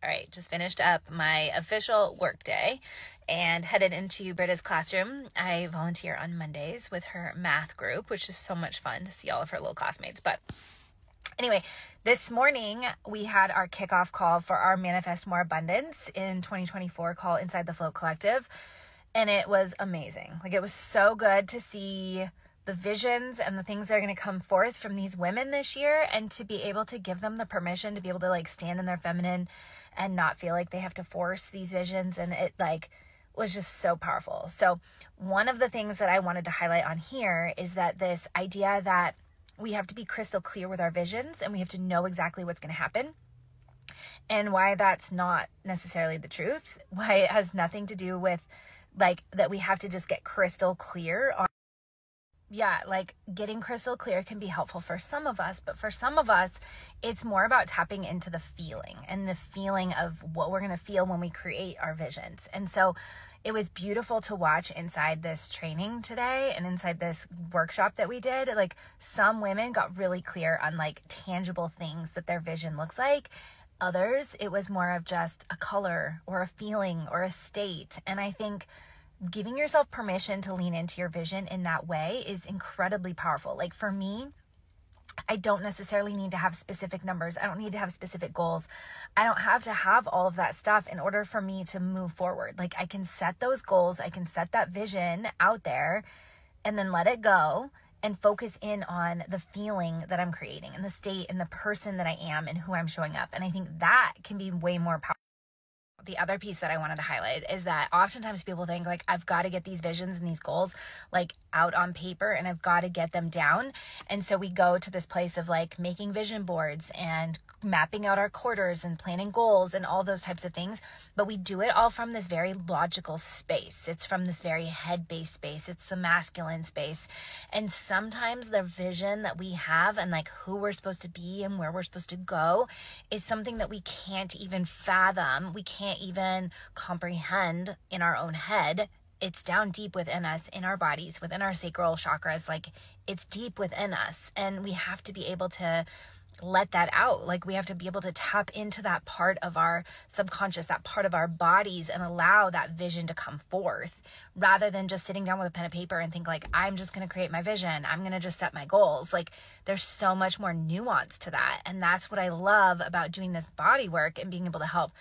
All right, just finished up my official work day and headed into Britta's classroom. I volunteer on Mondays with her math group, which is so much fun to see all of her little classmates. But anyway, this morning we had our kickoff call for our Manifest More Abundance in 2024 call Inside the Float Collective. And it was amazing. Like, it was so good to see the visions and the things that are going to come forth from these women this year, and to be able to give them the permission to be able to like stand in their feminine and not feel like they have to force these visions. And it like was just so powerful. So one of the things that I wanted to highlight on here is that this idea that we have to be crystal clear with our visions and we have to know exactly what's going to happen, and why that's not necessarily the truth, why it has nothing to do with like that we have to just get crystal clear on. Yeah, like getting crystal clear can be helpful for some of us, but for some of us, it's more about tapping into the feeling and the feeling of what we're going to feel when we create our visions. And so it was beautiful to watch inside this training today and inside this workshop that we did. Like, some women got really clear on like tangible things that their vision looks like. Others, it was more of just a color or a feeling or a state. And I think giving yourself permission to lean into your vision in that way is incredibly powerful. Like, for me, I don't necessarily need to have specific numbers. I don't need to have specific goals. I don't have to have all of that stuff in order for me to move forward. Like, I can set those goals, I can set that vision out there and then let it go and focus in on the feeling that I'm creating and the state and the person that I am and who I'm showing up. And I think that can be way more powerful. The other piece that I wanted to highlight is that oftentimes people think like, I've got to get these visions and these goals like out on paper and I've got to get them down. And so we go to this place of like making vision boards and mapping out our quarters and planning goals and all those types of things. But we do it all from this very logical space. It's from this very head-based space. It's the masculine space. And sometimes the vision that we have and like who we're supposed to be and where we're supposed to go is something that we can't even fathom. We can't even comprehend in our own head. It's down deep within us, in our bodies, within our sacral chakras. Like, it's deep within us, and we have to be able to let that out. Like, we have to be able to tap into that part of our subconscious, that part of our bodies, and allow that vision to come forth, rather than just sitting down with a pen and paper and think like, I'm just going to create my vision. I'm going to just set my goals. Like, there's so much more nuance to that. And that's what I love about doing this body work and being able to help